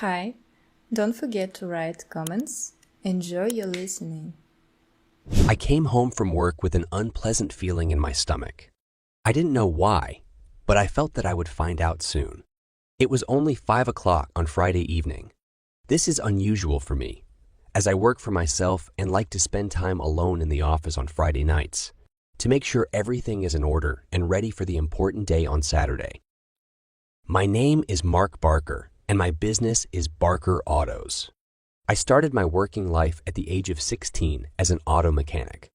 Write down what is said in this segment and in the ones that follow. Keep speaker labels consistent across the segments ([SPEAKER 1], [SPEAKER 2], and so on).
[SPEAKER 1] Hi, don't forget to write comments. Enjoy your listening.
[SPEAKER 2] I came home from work with an unpleasant feeling in my stomach. I didn't know why, but I felt that I would find out soon. It was only 5 o'clock on Friday evening. This is unusual for me, as I work for myself and like to spend time alone in the office on Friday nights to make sure everything is in order and ready for the important day on Saturday. My name is Mark Barker, and my business is Barker Autos. I started my working life at the age of 16 as an auto mechanic.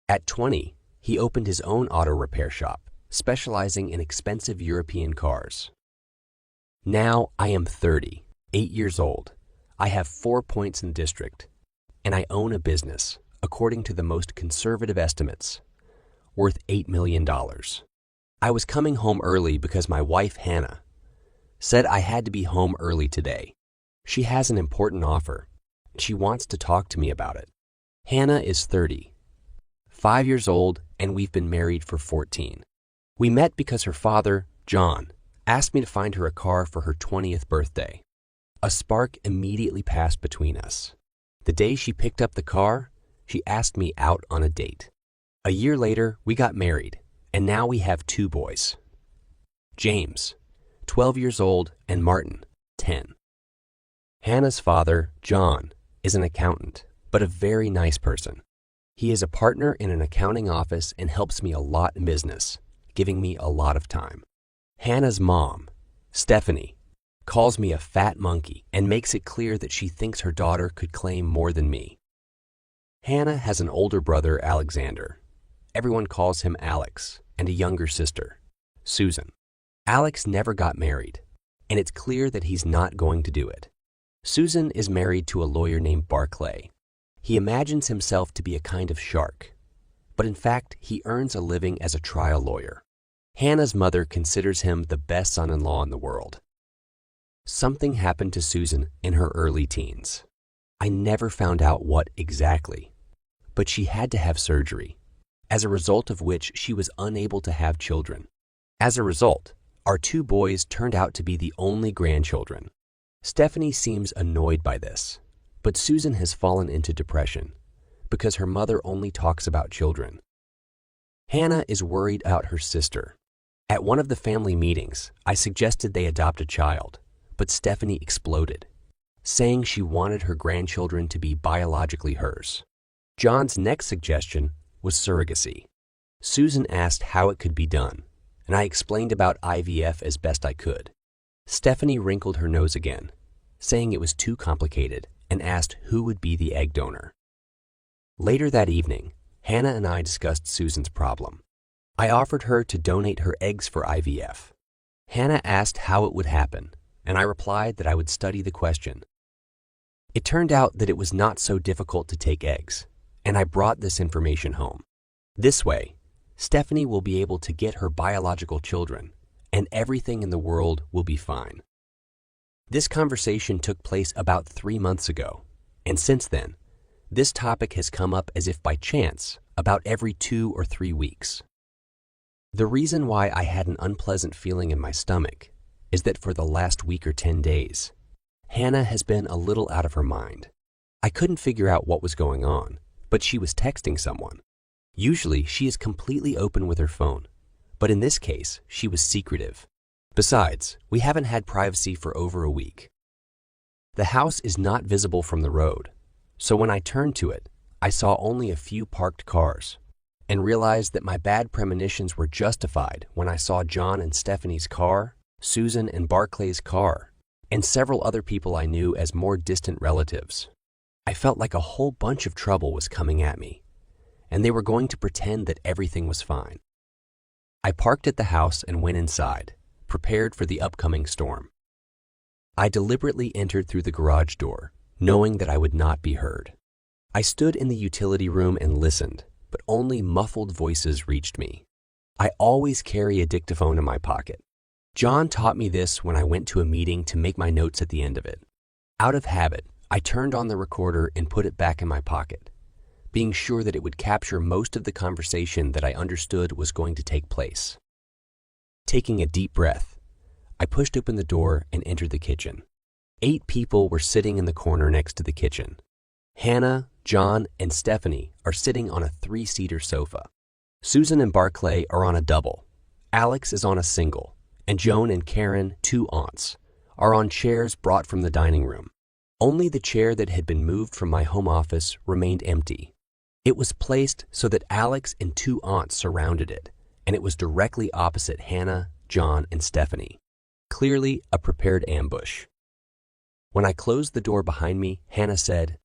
[SPEAKER 2] At 20, he opened his own auto repair shop, specializing in expensive European cars. Now I am 30, 8 years old. I have 4 points in the district, and I own a business, according to the most conservative estimates, worth $8 million. I was coming home early because my wife, Hannah, said I had to be home early today. She has an important offer. She wants to talk to me about it. Hannah is 30, 5 years old, and we've been married for 14. We met because her father, John, asked me to find her a car for her 20th birthday. A spark immediately passed between us. The day she picked up the car, she asked me out on a date. A year later, we got married, and now we have 2 boys. James, 12 years old, and Martin, 10. Hannah's father, John, is an accountant, but a very nice person. He is a partner in an accounting office and helps me a lot in business, giving me a lot of time. Hannah's mom, Stephanie, calls me a fat monkey and makes it clear that she thinks her daughter could claim more than me. Hannah has an older brother, Alexander. Everyone calls him Alex, and a younger sister, Susan. Alex never got married, and it's clear that he's not going to do it. Susan is married to a lawyer named Barclay. He imagines himself to be a kind of shark, but in fact, he earns a living as a trial lawyer. Hannah's mother considers him the best son-in-law in the world. Something happened to Susan in her early teens. I never found out what exactly, but she had to have surgery, as a result of which she was unable to have children. As a result, our 2 boys turned out to be the only grandchildren. Stephanie seems annoyed by this, but Susan has fallen into depression because her mother only talks about children. Hannah is worried about her sister. At one of the family meetings, I suggested they adopt a child, but Stephanie exploded, saying she wanted her grandchildren to be biologically hers. John's next suggestion was surrogacy. Susan asked how it could be done, and I explained about IVF as best I could. Stephanie wrinkled her nose again, saying it was too complicated, and asked who would be the egg donor. Later that evening, Hannah and I discussed Susan's problem. I offered her to donate her eggs for IVF. Hannah asked how it would happen, and I replied that I would study the question. It turned out that it was not so difficult to take eggs, and I brought this information home. This way, Stephanie will be able to get her biological children, and everything in the world will be fine. This conversation took place about 3 months ago, and since then, this topic has come up as if by chance about every 2 or 3 weeks. The reason why I had an unpleasant feeling in my stomach is that for the last week or 10 days, Hannah has been a little out of her mind. I couldn't figure out what was going on, but she was texting someone. Usually, she is completely open with her phone, but in this case, she was secretive. Besides, we haven't had privacy for over a week. The house is not visible from the road, so when I turned to it, I saw only a few parked cars and realized that my bad premonitions were justified when I saw John and Stephanie's car, Susan and Barclay's car, and several other people I knew as more distant relatives. I felt like a whole bunch of trouble was coming at me, and they were going to pretend that everything was fine. I parked at the house and went inside, prepared for the upcoming storm. I deliberately entered through the garage door, knowing that I would not be heard. I stood in the utility room and listened, but only muffled voices reached me. I always carry a dictaphone in my pocket. John taught me this when I went to a meeting to make my notes at the end of it. Out of habit, I turned on the recorder and put it back in my pocket, being sure that it would capture most of the conversation that I understood was going to take place. Taking a deep breath, I pushed open the door and entered the kitchen. 8 people were sitting in the corner next to the kitchen. Hannah, John, and Stephanie are sitting on a 3-seater sofa. Susan and Barclay are on a double. Alex is on a single, and Joan and Karen, 2 aunts, are on chairs brought from the dining room. Only the chair that had been moved from my home office remained empty. It was placed so that Alex and 2 aunts surrounded it, and it was directly opposite Hannah, John, and Stephanie. Clearly a prepared ambush. When I closed the door behind me, Hannah said,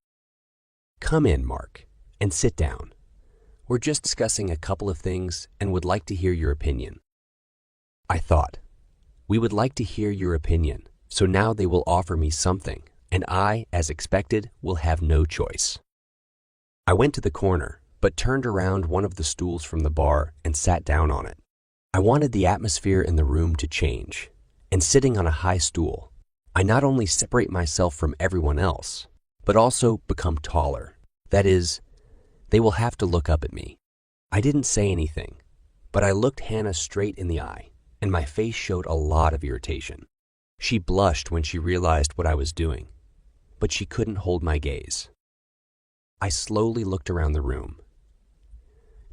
[SPEAKER 2] "Come in, Mark, and sit down. We're just discussing a couple of things and would like to hear your opinion." I thought, we would like to hear your opinion, so now they will offer me something, and I, as expected, will have no choice. I went to the corner, but turned around one of the stools from the bar and sat down on it. I wanted the atmosphere in the room to change, and sitting on a high stool, I not only separate myself from everyone else, but also become taller. That is, they will have to look up at me. I didn't say anything, but I looked Hannah straight in the eye, and my face showed a lot of irritation. She blushed when she realized what I was doing, but she couldn't hold my gaze. I slowly looked around the room.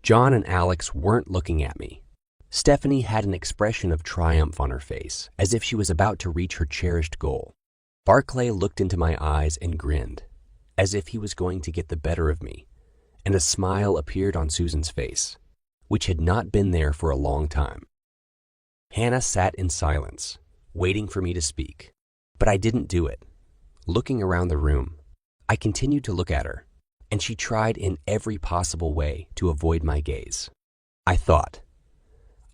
[SPEAKER 2] John and Alex weren't looking at me. Stephanie had an expression of triumph on her face, as if she was about to reach her cherished goal. Barclay looked into my eyes and grinned, as if he was going to get the better of me, and a smile appeared on Susan's face, which had not been there for a long time. Hannah sat in silence, waiting for me to speak, but I didn't do it. Looking around the room, I continued to look at her, and she tried in every possible way to avoid my gaze. I thought,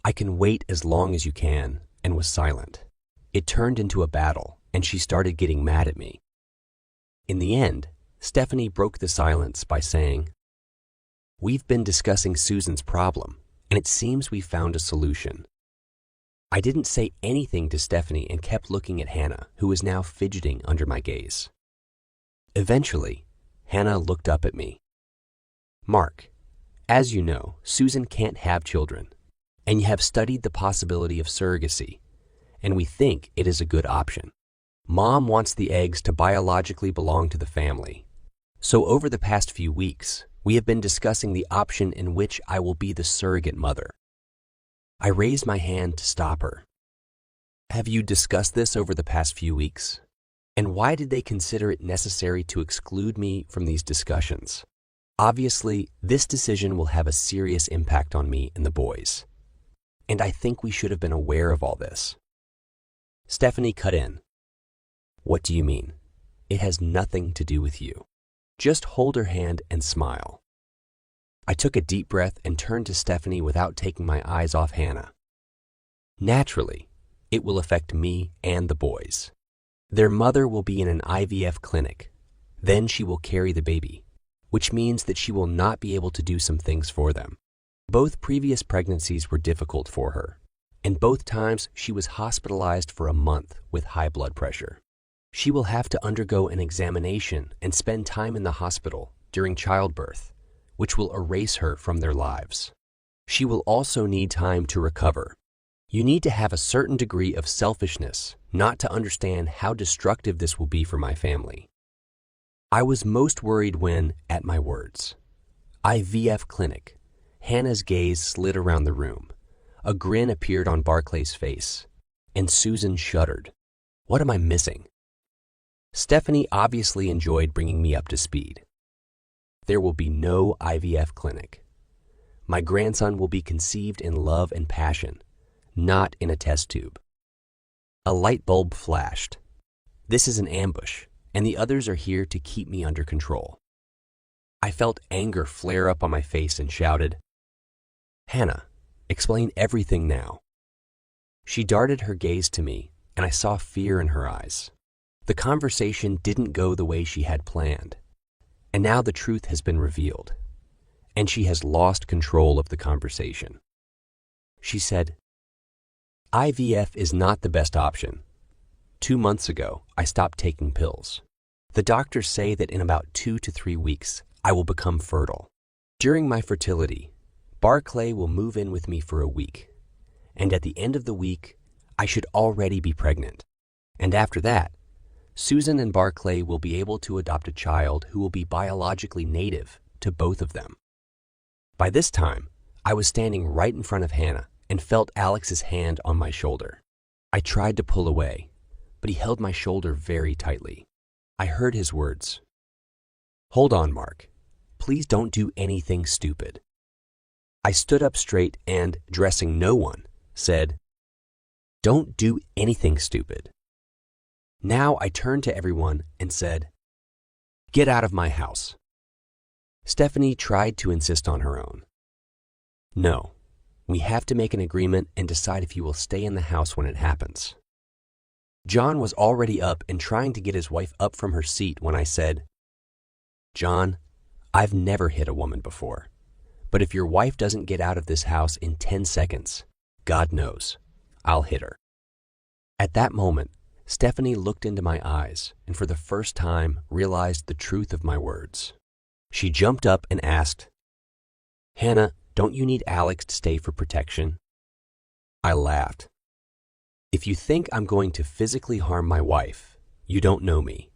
[SPEAKER 2] I can wait as long as you can, and was silent. It turned into a battle, and she started getting mad at me. In the end, Stephanie broke the silence by saying, "We've been discussing Susan's problem, and it seems we found a solution." I didn't say anything to Stephanie and kept looking at Hannah, who was now fidgeting under my gaze. Eventually, Hannah looked up at me. "Mark, as you know, Susan can't have children, and you have studied the possibility of surrogacy, and we think it is a good option. Mom wants the eggs to biologically belong to the family. So over the past few weeks, we have been discussing the option in which I will be the surrogate mother." I raised my hand to stop her. "Have you discussed this over the past few weeks? And why did they consider it necessary to exclude me from these discussions? Obviously, this decision will have a serious impact on me and the boys. And I think we should have been aware of all this." Stephanie cut in. "What do you mean? It has nothing to do with you. Just hold her hand and smile." I took a deep breath and turned to Stephanie without taking my eyes off Hannah. "Naturally, it will affect me and the boys. Their mother will be in an IVF clinic. Then she will carry the baby, which means that she will not be able to do some things for them. Both previous pregnancies were difficult for her, and both times she was hospitalized for a month with high blood pressure. She will have to undergo an examination and spend time in the hospital during childbirth, which will erase her from their lives. She will also need time to recover. You need to have a certain degree of selfishness not to understand how destructive this will be for my family." I was most worried when, at my words, "IVF clinic," Hannah's gaze slid around the room. A grin appeared on Barclay's face, and Susan shuddered. What am I missing? Stephanie obviously enjoyed bringing me up to speed. There will be no IVF clinic. My grandson will be conceived in love and passion, not in a test tube. A light bulb flashed. This is an ambush, and the others are here to keep me under control. I felt anger flare up on my face and shouted, "Hannah, explain everything now." She darted her gaze to me, and I saw fear in her eyes. The conversation didn't go the way she had planned, and now the truth has been revealed, and she has lost control of the conversation. She said, "IVF is not the best option. 2 months ago, I stopped taking pills. The doctors say that in about 2 to 3 weeks, I will become fertile. During my fertility, Barclay will move in with me for a week, and at the end of the week, I should already be pregnant. And after that, Susan and Barclay will be able to adopt a child who will be biologically native to both of them. By this time, I was standing right in front of Hannah and felt Alex's hand on my shoulder. I tried to pull away, but he held my shoulder very tightly. I heard his words. "Hold on, Mark. Please don't do anything stupid." I stood up straight and, addressing no one, said, "Don't do anything stupid." Now I turned to everyone and said, "Get out of my house." Stephanie tried to insist on her own. "No, we have to make an agreement and decide if you will stay in the house when it happens." John was already up and trying to get his wife up from her seat when I said, "John, I've never hit a woman before, but if your wife doesn't get out of this house in 10 seconds, God knows, I'll hit her." At that moment, Stephanie looked into my eyes and for the first time realized the truth of my words. She jumped up and asked, "Hannah, don't you need Alex to stay for protection?" I laughed. "If you think I'm going to physically harm my wife, you don't know me.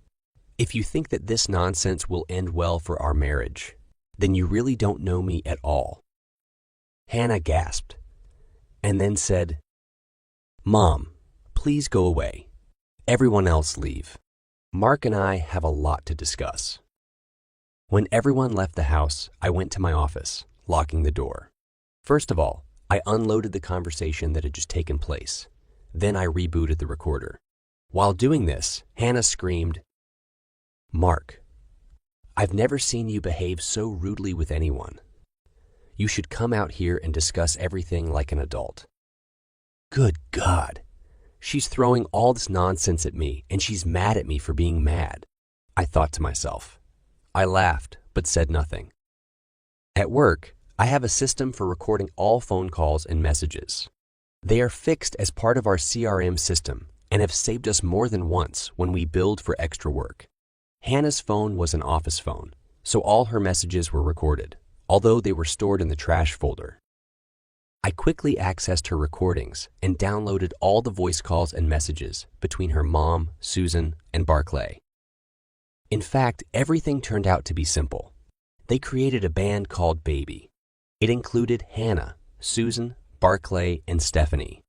[SPEAKER 2] If you think that this nonsense will end well for our marriage, then you really don't know me at all." Hannah gasped and then said, "Mom, please go away. Everyone else leave. Mark and I have a lot to discuss." When everyone left the house, I went to my office, locking the door. First of all, I unloaded the conversation that had just taken place. Then I rebooted the recorder. While doing this, Hannah screamed, "Mark, I've never seen you behave so rudely with anyone. You should come out here and discuss everything like an adult." Good God! She's throwing all this nonsense at me, and she's mad at me for being mad, I thought to myself. I laughed, but said nothing. At work, I have a system for recording all phone calls and messages. They are fixed as part of our CRM system and have saved us more than once when we billed for extra work. Hannah's phone was an office phone, so all her messages were recorded, although they were stored in the trash folder. I quickly accessed her recordings and downloaded all the voice calls and messages between her mom, Susan, and Barclay. In fact, everything turned out to be simple. They created a band called Baby. It included Hannah, Susan, Barclay, and Stephanie.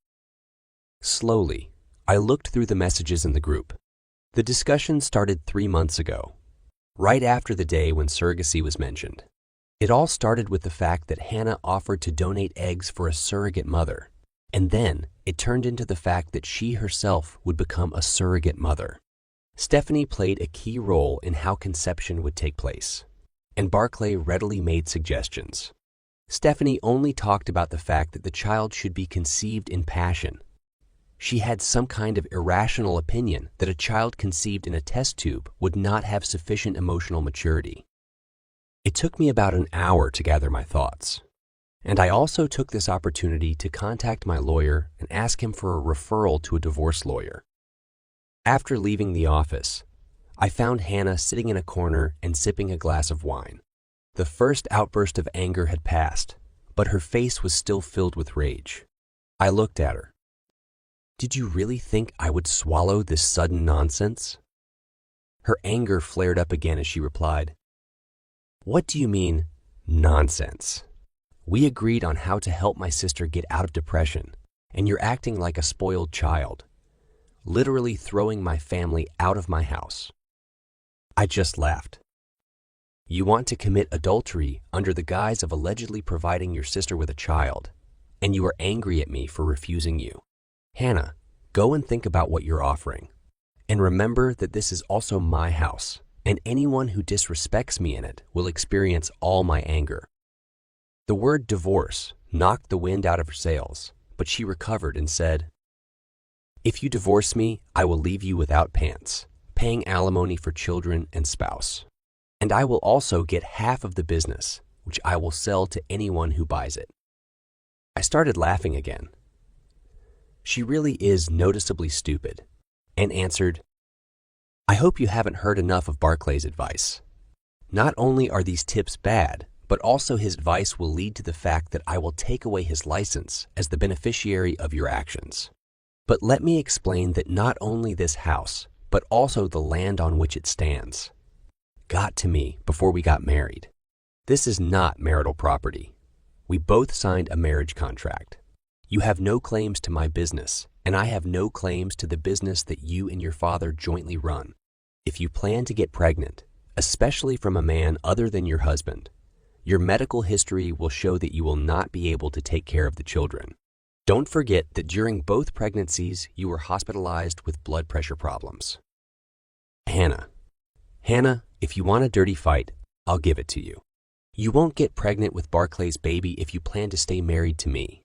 [SPEAKER 2] Slowly, I looked through the messages in the group. The discussion started 3 months ago, right after the day when surrogacy was mentioned. It all started with the fact that Hannah offered to donate eggs for a surrogate mother, and then it turned into the fact that she herself would become a surrogate mother. Stephanie played a key role in how conception would take place, and Barclay readily made suggestions. Stephanie only talked about the fact that the child should be conceived in passion. She had some kind of irrational opinion that a child conceived in a test tube would not have sufficient emotional maturity. It took me about an hour to gather my thoughts, and I also took this opportunity to contact my lawyer and ask him for a referral to a divorce lawyer. After leaving the office, I found Hannah sitting in a corner and sipping a glass of wine. The first outburst of anger had passed, but her face was still filled with rage. I looked at her. "Did you really think I would swallow this sudden nonsense?" Her anger flared up again as she replied, "What do you mean, nonsense? We agreed on how to help my sister get out of depression, and you're acting like a spoiled child, literally throwing my family out of my house." I just laughed. "You want to commit adultery under the guise of allegedly providing your sister with a child, and you are angry at me for refusing you. Hannah, go and think about what you're offering. And remember that this is also my house, and anyone who disrespects me in it will experience all my anger." The word divorce knocked the wind out of her sails, but she recovered and said, "If you divorce me, I will leave you without pants, paying alimony for children and spouse. And I will also get half of the business, which I will sell to anyone who buys it." I started laughing again. She really is noticeably stupid, and answered, "I hope you haven't heard enough of Barclay's advice. Not only are these tips bad, but also his advice will lead to the fact that I will take away his license as the beneficiary of your actions. But let me explain that not only this house, but also the land on which it stands, got to me before we got married. This is not marital property. We both signed a marriage contract. You have no claims to my business, and I have no claims to the business that you and your father jointly run. If you plan to get pregnant, especially from a man other than your husband, your medical history will show that you will not be able to take care of the children. Don't forget that during both pregnancies, you were hospitalized with blood pressure problems. Hannah, if you want a dirty fight, I'll give it to you. You won't get pregnant with Barclay's baby if you plan to stay married to me.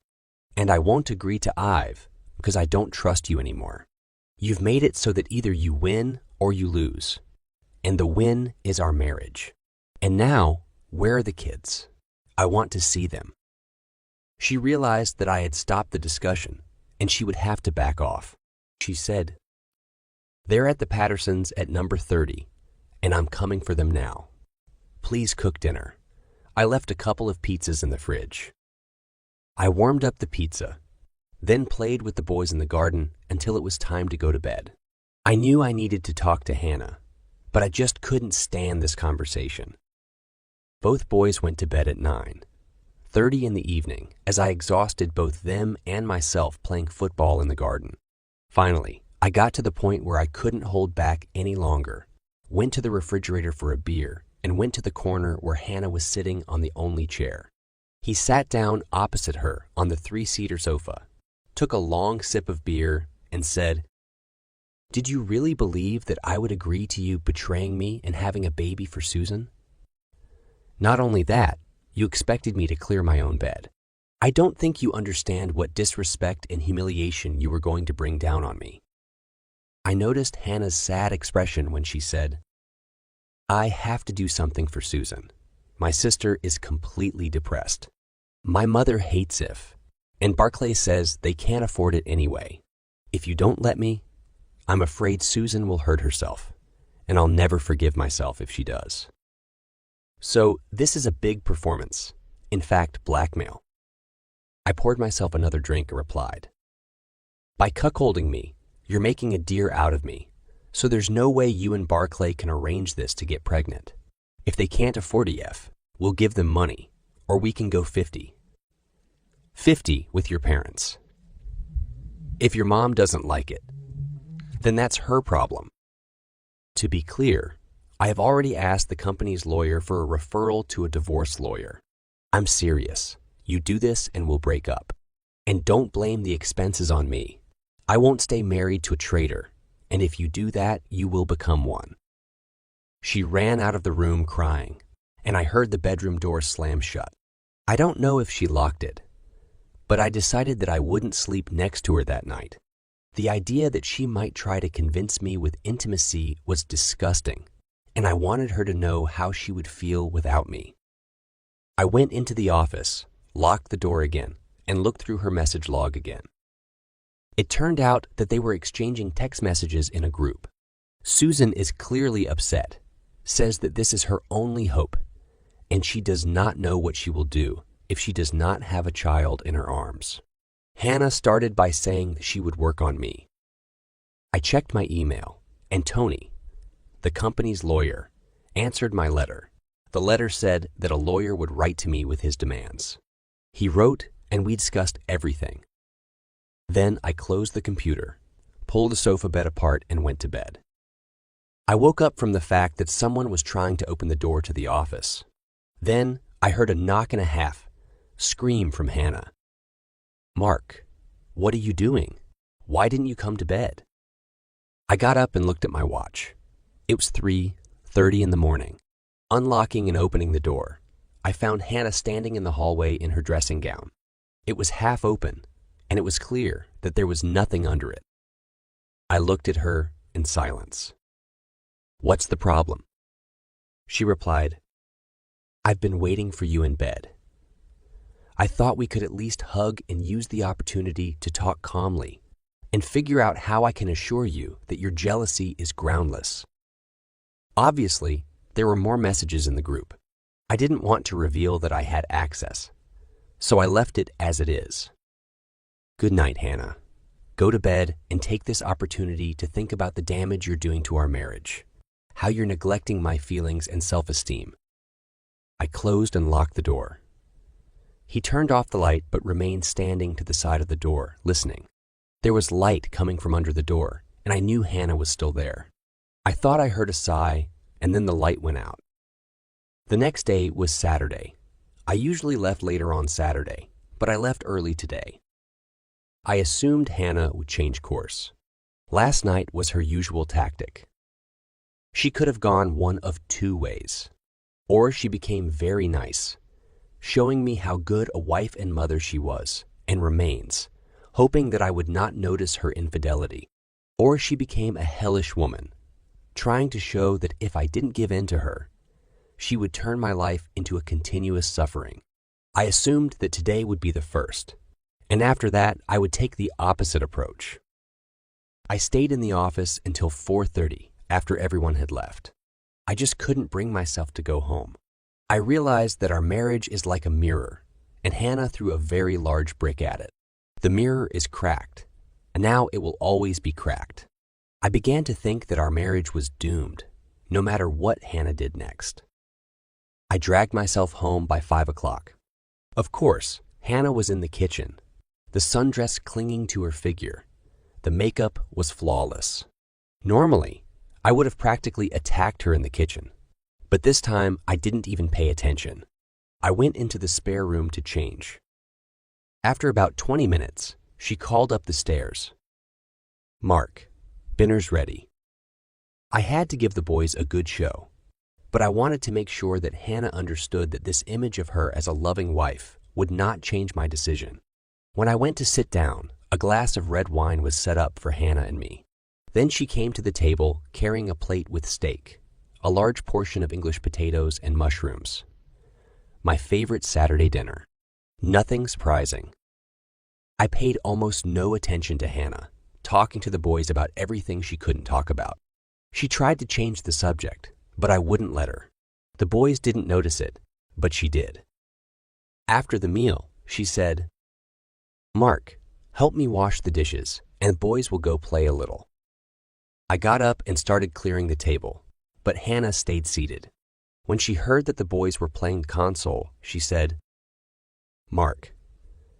[SPEAKER 2] And I won't agree to Ive because I don't trust you anymore. You've made it so that either you win or you lose. And the win is our marriage. And now, where are the kids? I want to see them. She realized that I had stopped the discussion and she would have to back off. She said, "They're at the Pattersons at number 30, and I'm coming for them now. Please cook dinner. I left a couple of pizzas in the fridge." I warmed up the pizza, then played with the boys in the garden until it was time to go to bed. I knew I needed to talk to Hannah, but I just couldn't stand this conversation. Both boys went to bed at 9:30 in the evening as I exhausted both them and myself playing football in the garden. Finally, I got to the point where I couldn't hold back any longer, went to the refrigerator for a beer, and went to the corner where Hannah was sitting on the only chair. He sat down opposite her on the 3-seater sofa, took a long sip of beer, and said, "Did you really believe that I would agree to you betraying me and having a baby for Susan? Not only that, you expected me to clear my own bed. I don't think you understand what disrespect and humiliation you were going to bring down on me." I noticed Hannah's sad expression when she said, "I have to do something for Susan. My sister is completely depressed. My mother hates IF, and Barclay says they can't afford it anyway. If you don't let me, I'm afraid Susan will hurt herself, and I'll never forgive myself if she does. So this is a big performance, in fact, blackmail." I poured myself another drink and replied, "By cuckolding me, you're making a deer out of me, so there's no way you and Barclay can arrange this to get pregnant. If they can't afford EF, we'll give them money, or we can go 50-50 with your parents. If your mom doesn't like it, then that's her problem. To be clear, I have already asked the company's lawyer for a referral to a divorce lawyer. I'm serious. You do this and we'll break up. And don't blame the expenses on me. I won't stay married to a traitor, and if you do that, you will become one." She ran out of the room crying, and I heard the bedroom door slam shut. I don't know if she locked it, but I decided that I wouldn't sleep next to her that night. The idea that she might try to convince me with intimacy was disgusting, and I wanted her to know how she would feel without me. I went into the office, locked the door again, and looked through her message log again. It turned out that they were exchanging text messages in a group. Susan is clearly upset, says that this is her only hope, and she does not know what she will do if she does not have a child in her arms. Hannah started by saying that she would work on me. I checked my email, and Tony, the company's lawyer, answered my letter. The letter said that a lawyer would write to me with his demands. He wrote, and we discussed everything. Then I closed the computer, pulled the sofa bed apart, and went to bed. I woke up from the fact that someone was trying to open the door to the office. Then I heard a knock and a half, scream from Hannah. "Mark, what are you doing? Why didn't you come to bed?" I got up and looked at my watch. It was 3:30 in the morning. Unlocking and opening the door, I found Hannah standing in the hallway in her dressing gown. It was half open, and it was clear that there was nothing under it. I looked at her in silence. "What's the problem?" She replied, "I've been waiting for you in bed. I thought we could at least hug and use the opportunity to talk calmly and figure out how I can assure you that your jealousy is groundless." Obviously, there were more messages in the group. I didn't want to reveal that I had access, so I left it as it is. "Good night, Hannah. Go to bed and take this opportunity to think about the damage you're doing to our marriage, how you're neglecting my feelings and self-esteem. I closed and locked the door. He turned off the light but remained standing to the side of the door, listening. There was light coming from under the door, and I knew Hannah was still there. I thought I heard a sigh, and then the light went out. The next day was Saturday. I usually left later on Saturday, but I left early today. I assumed Hannah would change course. Last night was her usual tactic. She could have gone one of two ways. Or she became very nice, showing me how good a wife and mother she was, and remains, hoping that I would not notice her infidelity. Or she became a hellish woman, trying to show that if I didn't give in to her, she would turn my life into a continuous suffering. I assumed that today would be the first, and after that I would take the opposite approach. I stayed in the office until 4:30 after everyone had left. I just couldn't bring myself to go home. I realized that our marriage is like a mirror, and Hannah threw a very large brick at it. The mirror is cracked, and now it will always be cracked. I began to think that our marriage was doomed, no matter what Hannah did next. I dragged myself home by 5 o'clock. Of course, Hannah was in the kitchen, the sundress clinging to her figure. The makeup was flawless. Normally, I would have practically attacked her in the kitchen, but this time I didn't even pay attention. I went into the spare room to change. After about 20 minutes, she called up the stairs. "Mark, dinner's ready." I had to give the boys a good show, but I wanted to make sure that Hannah understood that this image of her as a loving wife would not change my decision. When I went to sit down, a glass of red wine was set up for Hannah and me. Then she came to the table carrying a plate with steak, a large portion of English potatoes and mushrooms. My favorite Saturday dinner. Nothing surprising. I paid almost no attention to Hannah, talking to the boys about everything she couldn't talk about. She tried to change the subject, but I wouldn't let her. The boys didn't notice it, but she did. After the meal, she said, "Mark, help me wash the dishes, and the boys will go play a little." I got up and started clearing the table, but Hannah stayed seated. When she heard that the boys were playing console, she said, "Mark,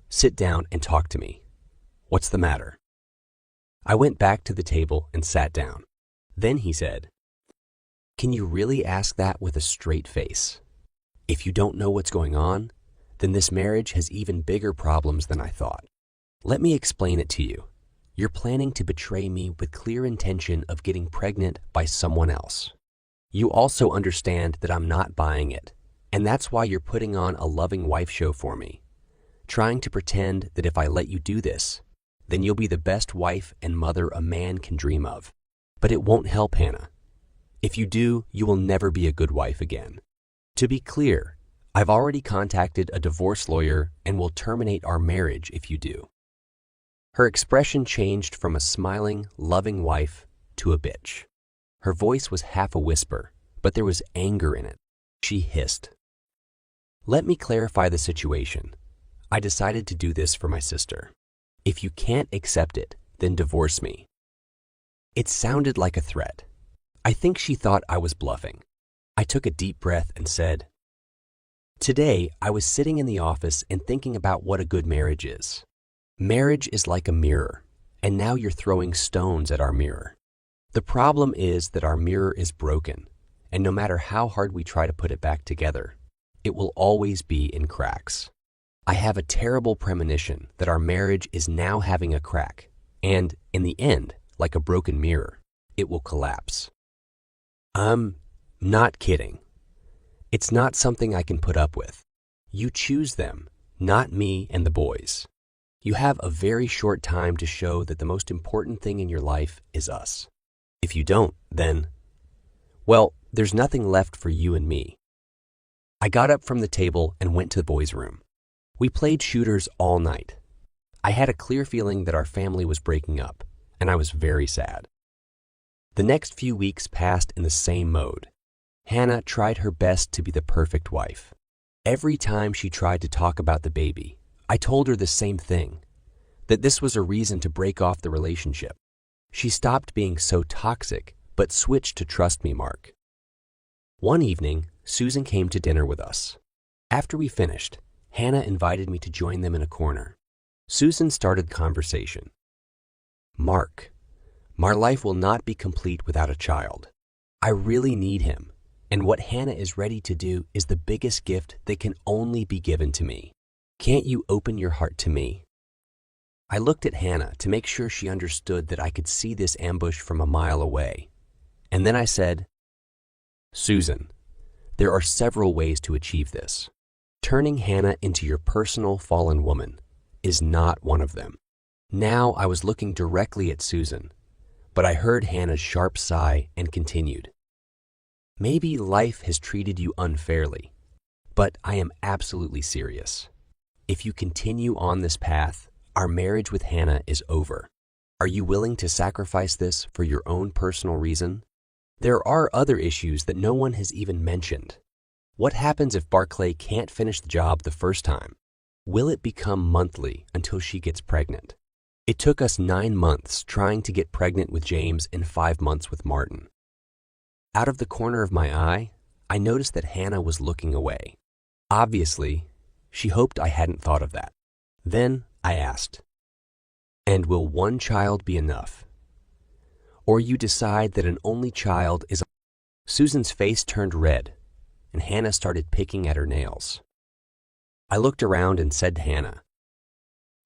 [SPEAKER 2] sit down and talk to me. What's the matter?" I went back to the table and sat down. Then he said, "Can you really ask that with a straight face? If you don't know what's going on, then this marriage has even bigger problems than I thought. Let me explain it to you. You're planning to betray me with clear intention of getting pregnant by someone else. You also understand that I'm not buying it, and that's why you're putting on a loving wife show for me, trying to pretend that if I let you do this, then you'll be the best wife and mother a man can dream of. But it won't help, Hannah. If you do, you will never be a good wife again. To be clear, I've already contacted a divorce lawyer and will terminate our marriage if you do." Her expression changed from a smiling, loving wife to a bitch. Her voice was half a whisper, but there was anger in it. She hissed. Let me clarify the situation. I decided to do this for my sister. If you can't accept it, then divorce me. It sounded like a threat. I think she thought I was bluffing. I took a deep breath and said, "Today, I was sitting in the office and thinking about what a good marriage is. Marriage is like a mirror, and now you're throwing stones at our mirror. The problem is that our mirror is broken, and no matter how hard we try to put it back together, it will always be in cracks. I have a terrible premonition that our marriage is now having a crack, and in the end, like a broken mirror, it will collapse." I'm not kidding. It's not something I can put up with. You choose them, not me and the boys. You have a very short time to show that the most important thing in your life is us. If you don't, then, well, there's nothing left for you and me. I got up from the table and went to the boys' room. We played shooters all night. I had a clear feeling that our family was breaking up, and I was very sad. The next few weeks passed in the same mode. Hannah tried her best to be the perfect wife. Every time she tried to talk about the baby, I told her the same thing. that this was a reason to break off the relationship. She stopped being so toxic, but switched to trust me, Mark. One evening, Susan came to dinner with us. After we finished, Hannah invited me to join them in a corner. Susan started conversation. Mark, my life will not be complete without a child. I really need him, and what Hannah is ready to do is the biggest gift that can only be given to me. Can't you open your heart to me? I looked at Hannah to make sure she understood that I could see this ambush from a mile away. And then I said, Susan, there are several ways to achieve this. Turning Hannah into your personal fallen woman is not one of them. Now I was looking directly at Susan, but I heard Hannah's sharp sigh and continued. Maybe life has treated you unfairly, but I am absolutely serious. If you continue on this path, our marriage with Hannah is over. Are you willing to sacrifice this for your own personal reason? There are other issues that no one has even mentioned. What happens if Barclay can't finish the job the first time? Will it become monthly until she gets pregnant? It took us 9 months trying to get pregnant with James and 5 months with Martin. Out of the corner of my eye, I noticed that Hannah was looking away. Obviously, she hoped I hadn't thought of that. Then I asked, and will one child be enough? Or you decide that an only child is... Susan's face turned red, and Hannah started picking at her nails. I looked around and said to Hannah,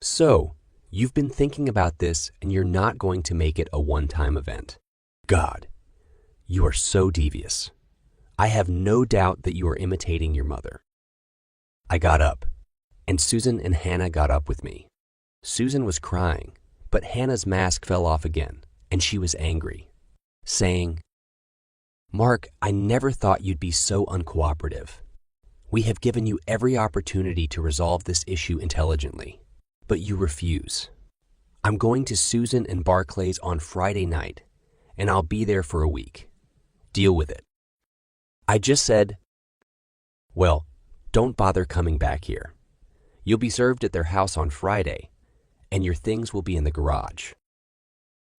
[SPEAKER 2] so, you've been thinking about this and you're not going to make it a one-time event. God, you are so devious. I have no doubt that you are imitating your mother. I got up, and Susan and Hannah got up with me. Susan was crying, but Hannah's mask fell off again, and she was angry, saying, Mark, I never thought you'd be so uncooperative. We have given you every opportunity to resolve this issue intelligently, but you refuse. I'm going to Susan and Barclay's on Friday night, and I'll be there for a week. Deal with it. I just said, well, don't bother coming back here. You'll be served at their house on Friday, and your things will be in the garage.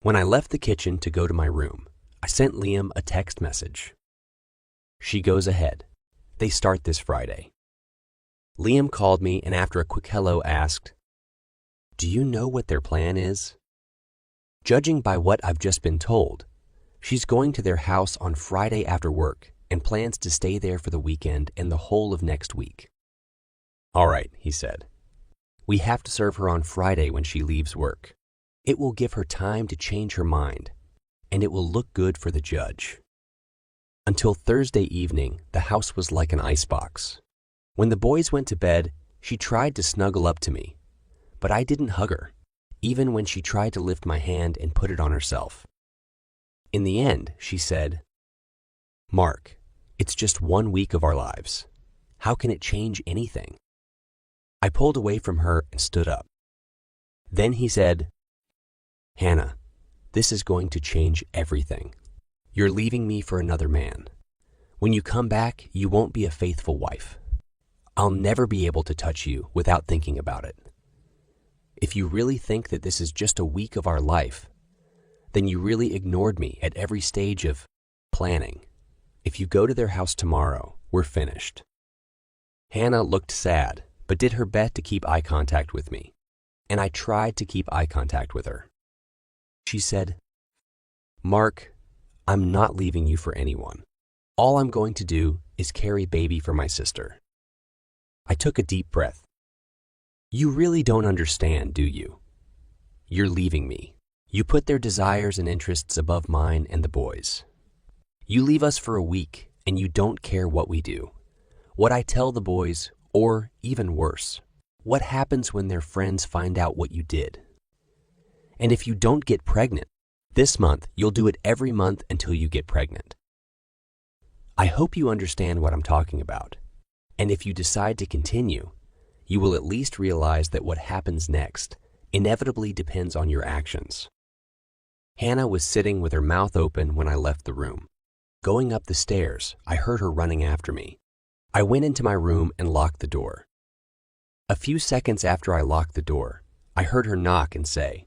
[SPEAKER 2] When I left the kitchen to go to my room, I sent Liam a text message. She goes ahead. They start this Friday. Liam called me and after a quick hello asked, do you know what their plan is? Judging by what I've just been told, she's going to their house on Friday after work and plans to stay there for the weekend and the whole of next week. All right, he said. We have to serve her on Friday when she leaves work. It will give her time to change her mind, and it will look good for the judge. Until Thursday evening, the house was like an icebox. When the boys went to bed, she tried to snuggle up to me, but I didn't hug her, even when she tried to lift my hand and put it on herself. In the end, she said, Mark, it's just 1 week of our lives. How can it change anything? I pulled away from her and stood up. Then he said, Hannah, this is going to change everything. You're leaving me for another man. When you come back, you won't be a faithful wife. I'll never be able to touch you without thinking about it. If you really think that this is just a week of our life, then you really ignored me at every stage of planning. If you go to their house tomorrow, we're finished. Hannah looked sad, but did her best to keep eye contact with me, and I tried to keep eye contact with her. She said, Mark, I'm not leaving you for anyone. All I'm going to do is carry baby for my sister. I took a deep breath. You really don't understand, do you? You're leaving me. You put their desires and interests above mine and the boys. You leave us for a week, and you don't care what we do, what I tell the boys, or even worse, what happens when their friends find out what you did. And if you don't get pregnant, this month you'll do it every month until you get pregnant. I hope you understand what I'm talking about, and if you decide to continue, you will at least realize that what happens next inevitably depends on your actions. Hannah was sitting with her mouth open when I left the room. Going up the stairs, I heard her running after me. I went into my room and locked the door. A few seconds after I locked the door, I heard her knock and say,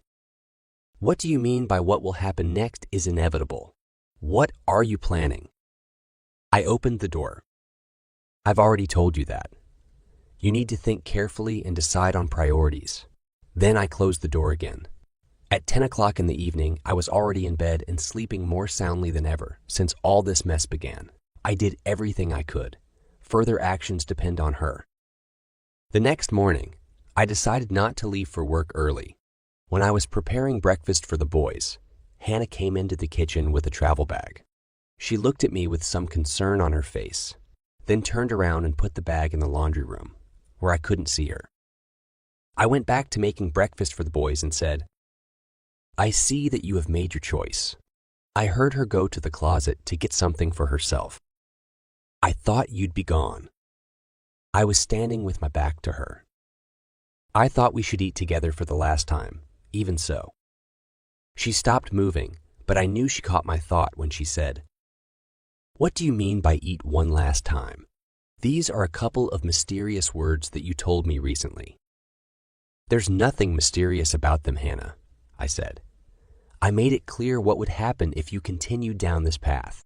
[SPEAKER 2] "What do you mean by what will happen next is inevitable? What are you planning?" I opened the door. "I've already told you that. You need to think carefully and decide on priorities." Then I closed the door again. At 10 o'clock in the evening, I was already in bed and sleeping more soundly than ever since all this mess began. I did everything I could. Further actions depend on her. The next morning, I decided not to leave for work early. When I was preparing breakfast for the boys, Hannah came into the kitchen with a travel bag. She looked at me with some concern on her face, then turned around and put the bag in the laundry room, where I couldn't see her. I went back to making breakfast for the boys and said, "I see that you have made your choice." I heard her go to the closet to get something for herself. "I thought you'd be gone." I was standing with my back to her. "I thought we should eat together for the last time, even so." She stopped moving, but I knew she caught my thought when she said, "What do you mean by eat one last time? These are a couple of mysterious words that you told me recently." "There's nothing mysterious about them, Hannah," I said. "I made it clear what would happen if you continued down this path.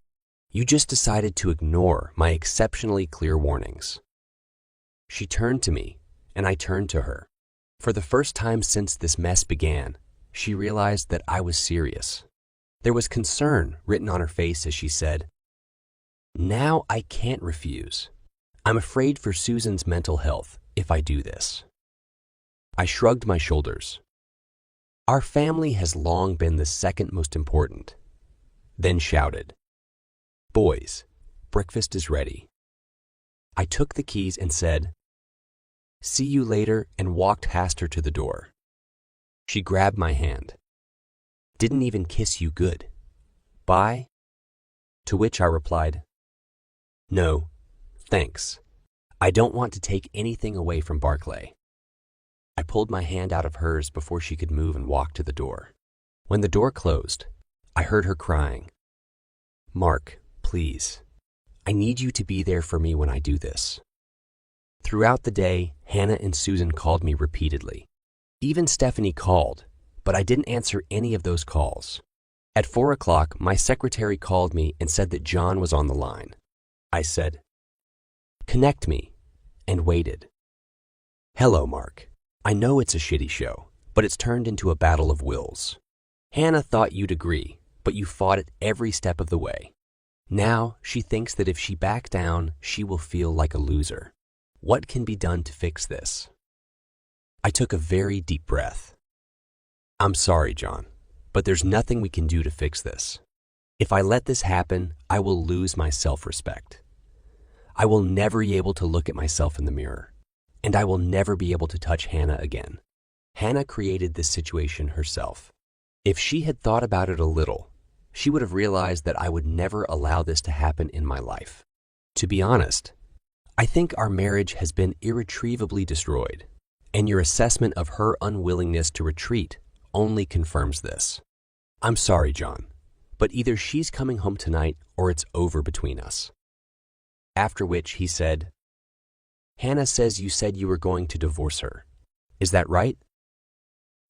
[SPEAKER 2] You just decided to ignore my exceptionally clear warnings." She turned to me, and I turned to her. For the first time since this mess began, she realized that I was serious. There was concern written on her face as she said, "Now I can't refuse. I'm afraid for Susan's mental health if I do this." I shrugged my shoulders. "Our family has long been the second most important." Then shouted, "Boys, breakfast is ready." I took the keys and said, "See you later," and walked past her to the door. She grabbed my hand. "Didn't even kiss you good. Bye?" To which I replied, "No, thanks. I don't want to take anything away from Barclay." I pulled my hand out of hers before she could move and walk to the door. When the door closed, I heard her crying, "Mark, please. I need you to be there for me when I do this." Throughout the day, Hannah and Susan called me repeatedly. Even Stephanie called, but I didn't answer any of those calls. At 4 o'clock, my secretary called me and said that John was on the line. I said, "Connect me," and waited. "Hello, Mark. I know it's a shitty show, but it's turned into a battle of wills. Hannah thought you'd agree, but you fought it every step of the way. Now she thinks that if she backs down, she will feel like a loser. What can be done to fix this?" I took a very deep breath. "I'm sorry, John, but there's nothing we can do to fix this. If I let this happen, I will lose my self-respect. I will never be able to look at myself in the mirror. And I will never be able to touch Hannah again. Hannah created this situation herself. If she had thought about it a little, she would have realized that I would never allow this to happen in my life. To be honest, I think our marriage has been irretrievably destroyed, and your assessment of her unwillingness to retreat only confirms this. I'm sorry, John, but either she's coming home tonight or it's over between us." After which he said, "Hannah says you said you were going to divorce her. Is that right?"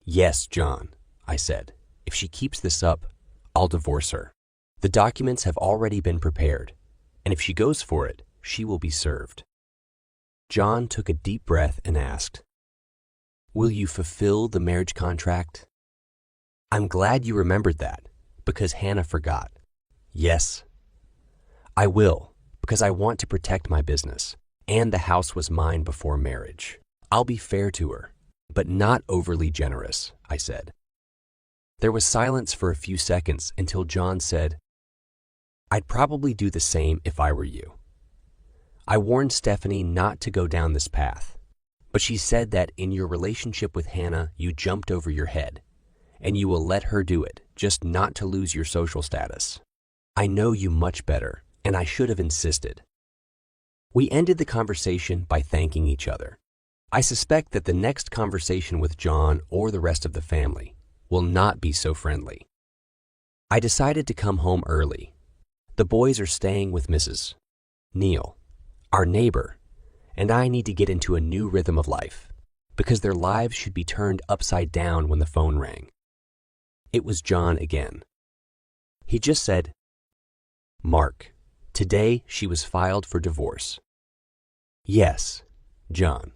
[SPEAKER 2] "Yes, John," I said. "If she keeps this up, I'll divorce her. The documents have already been prepared, and if she goes for it, she will be served." John took a deep breath and asked, "Will you fulfill the marriage contract?" I'm glad you remembered that, because Hannah forgot. Yes, I will, because I want to protect my business. And the house was mine before marriage. I'll be fair to her, but not overly generous, I said. There was silence for a few seconds until John said, "I'd probably do the same if I were you. I warned Stephanie not to go down this path, but she said that in your relationship with Hannah, you jumped over your head, and you will let her do it, just not to lose your social status. I know you much better, and I should have insisted." We ended the conversation by thanking each other. I suspect that the next conversation with John or the rest of the family will not be so friendly. I decided to come home early. The boys are staying with Mrs. Neal, our neighbor, and I need to get into a new rhythm of life. because their lives should be turned upside down when the phone rang. It was John again. He just said, "Mark, today she was filed for divorce." "Yes, John,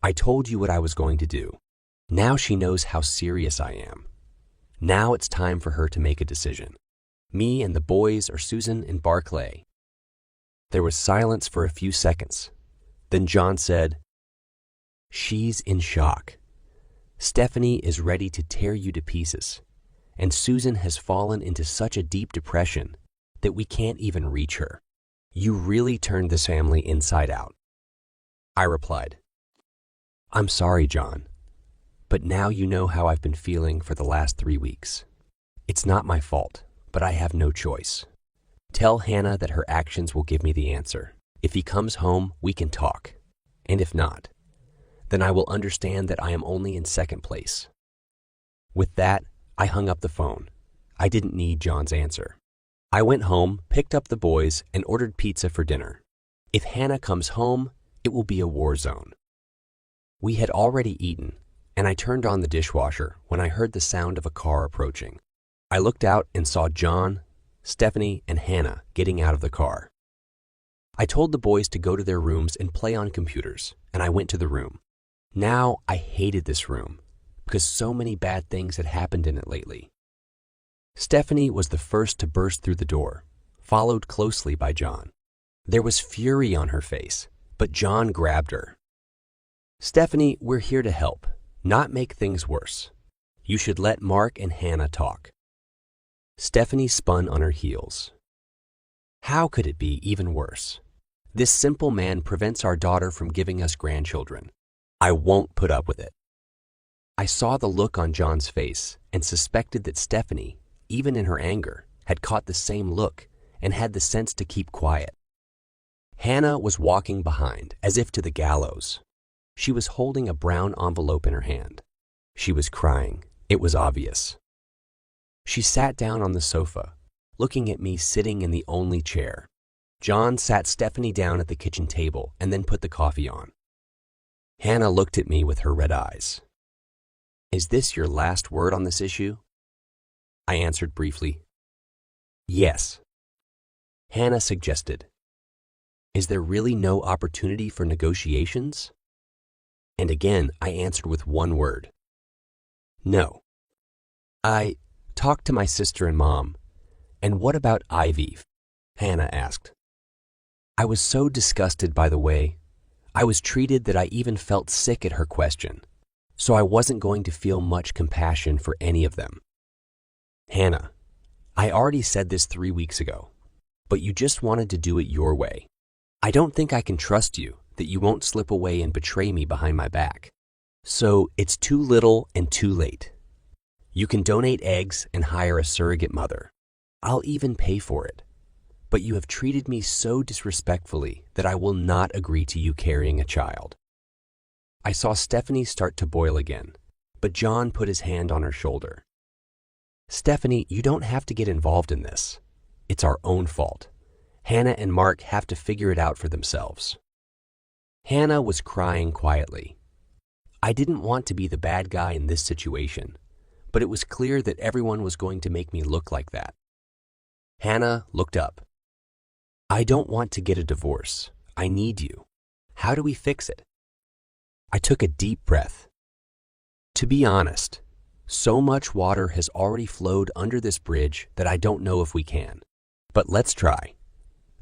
[SPEAKER 2] I told you what I was going to do. Now she knows how serious I am. Now it's time for her to make a decision. Me and the boys are Susan and Barclay." There was silence for a few seconds. Then John said, "She's in shock. Stephanie is ready to tear you to pieces, and Susan has fallen into such a deep depression that we can't even reach her. You really turned this family inside out." I replied, "I'm sorry, John, but now you know how I've been feeling for the last 3 weeks. It's not my fault, but I have no choice. Tell Hannah that her actions will give me the answer. If he comes home, we can talk. And if not, then I will understand that I am only in second place." With that, I hung up the phone. I didn't need John's answer. I went home, picked up the boys, and ordered pizza for dinner. If Hannah comes home, it will be a war zone. We had already eaten, and I turned on the dishwasher when I heard the sound of a car approaching. I looked out and saw John, Stephanie, and Hannah getting out of the car. I told the boys to go to their rooms and play on computers, and I went to the room. Now I hated this room because so many bad things had happened in it lately. Stephanie was the first to burst through the door, followed closely by John. There was fury on her face, but John grabbed her. "Stephanie, we're here to help, not make things worse. You should let Mark and Hannah talk." Stephanie spun on her heels. "How could it be even worse? This simple man prevents our daughter from giving us grandchildren. I won't put up with it." I saw the look on John's face and suspected that Stephanie, even in her anger, had caught the same look and had the sense to keep quiet. Hannah was walking behind, as if to the gallows. She was holding a brown envelope in her hand. She was crying. It was obvious. She sat down on the sofa, looking at me sitting in the only chair. John sat Stephanie down at the kitchen table and then put the coffee on. Hannah looked at me with her red eyes. "Is this your last word on this issue?" I answered briefly, "Yes." Hannah suggested, "Is there really no opportunity for negotiations?" And again, I answered with one word, "No." "I talked to my sister and mom. And what about Ivy?" Hannah asked. I was so disgusted by the way I was treated that I even felt sick at her question, so I wasn't going to feel much compassion for any of them. "Hannah, I already said this 3 weeks ago, but you just wanted to do it your way. I don't think I can trust you that you won't slip away and betray me behind my back. So it's too little and too late. You can donate eggs and hire a surrogate mother. I'll even pay for it. But you have treated me so disrespectfully that I will not agree to you carrying a child." I saw Stephanie start to boil again, but John put his hand on her shoulder. "Stephanie, you don't have to get involved in this. It's our own fault. Hannah and Mark have to figure it out for themselves." Hannah was crying quietly. I didn't want to be the bad guy in this situation, but it was clear that everyone was going to make me look like that. Hannah looked up. "I don't want to get a divorce. I need you. How do we fix it?" I took a deep breath. To be honest, so much water has already flowed under this bridge that I don't know if we can. But let's try.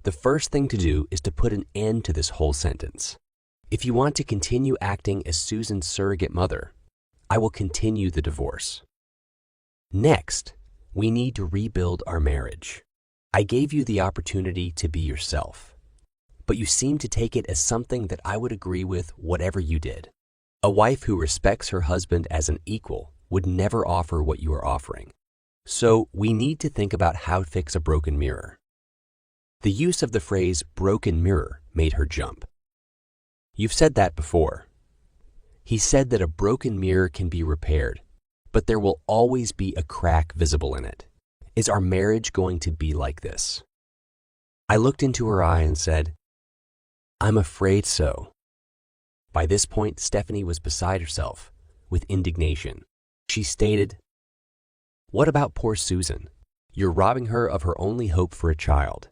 [SPEAKER 2] The first thing to do is to put an end to this whole sentence. If you want to continue acting as Susan's surrogate mother, I will continue the divorce. Next, we need to rebuild our marriage. I gave you the opportunity to be yourself, but you seem to take it as something that I would agree with whatever you did. A wife who respects her husband as an equal would never offer what you are offering. So we need to think about how to fix a broken mirror. The use of the phrase broken mirror made her jump. You've said that before. He said that a broken mirror can be repaired, but there will always be a crack visible in it. Is our marriage going to be like this? I looked into her eye and said, "I'm afraid so." By this point, Stephanie was beside herself with indignation. She stated, "What about poor Susan? You're robbing her of her only hope for a child."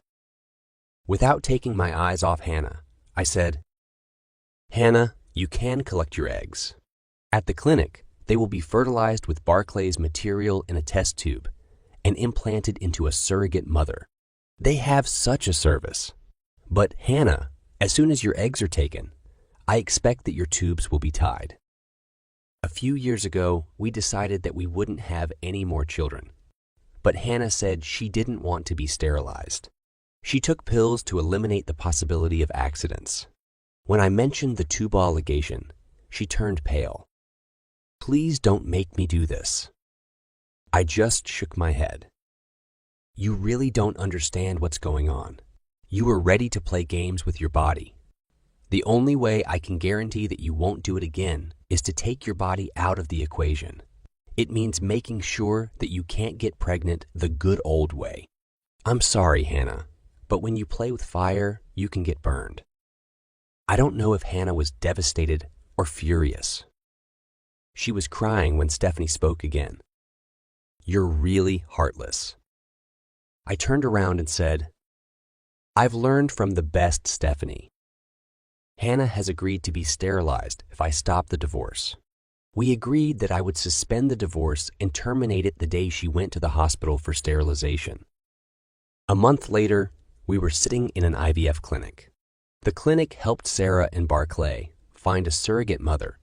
[SPEAKER 2] Without taking my eyes off Hannah, I said, "Hannah, you can collect your eggs. At the clinic, they will be fertilized with Barclay's material in a test tube and implanted into a surrogate mother. They have such a service. But Hannah, as soon as your eggs are taken, I expect that your tubes will be tied." A few years ago, we decided that we wouldn't have any more children. But Hannah said she didn't want to be sterilized. She took pills to eliminate the possibility of accidents. When I mentioned the tubal ligation, she turned pale. "Please don't make me do this." I just shook my head. "You really don't understand what's going on. You are ready to play games with your body. The only way I can guarantee that you won't do it again is to take your body out of the equation. It means making sure that you can't get pregnant the good old way. I'm sorry, Hannah, but when you play with fire, you can get burned." I don't know if Hannah was devastated or furious. She was crying when Stephanie spoke again. "You're really heartless." I turned around and said, "I've learned from the best Stephanie. Hannah has agreed to be sterilized if I stop the divorce. We agreed that I would suspend the divorce and terminate it the day she went to the hospital for sterilization. A month later, we were sitting in an IVF clinic. The clinic helped Sarah and Barclay find a surrogate mother,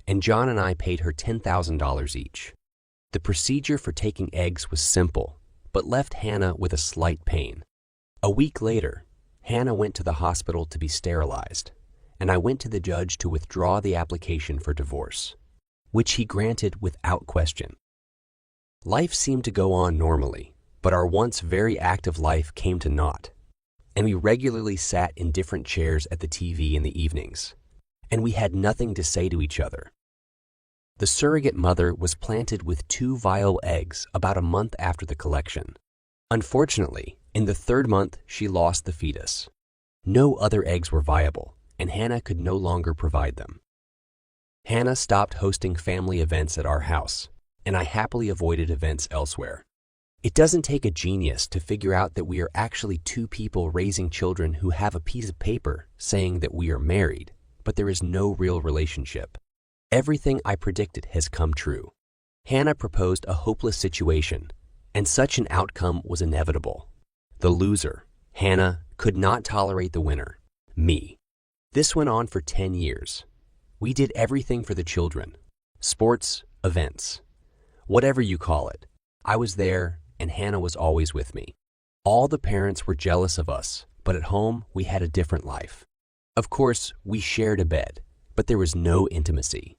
[SPEAKER 2] and John and I paid her $10,000 each. The procedure for taking eggs was simple, but left Hannah with a slight pain. A week later, Hannah went to the hospital to be sterilized, and I went to the judge to withdraw the application for divorce, which he granted without question. Life seemed to go on normally, but our once very active life came to naught, and we regularly sat in different chairs at the TV in the evenings, and we had nothing to say to each other. The surrogate mother was planted with 2 vial eggs about a month after the collection. Unfortunately, in the 3rd month, she lost the fetus. No other eggs were viable, and Hannah could no longer provide them. Hannah stopped hosting family events at our house, and I happily avoided events elsewhere. It doesn't take a genius to figure out that we are actually 2 people raising children who have a piece of paper saying that we are married, but there is no real relationship. Everything I predicted has come true. Hannah proposed a hopeless situation, and such an outcome was inevitable. The loser, Hannah, could not tolerate the winner, me. This went on for 10 years. We did everything for the children. Sports, events, whatever you call it. I was there, and Hannah was always with me. All the parents were jealous of us, but at home we had a different life. Of course, we shared a bed, but there was no intimacy.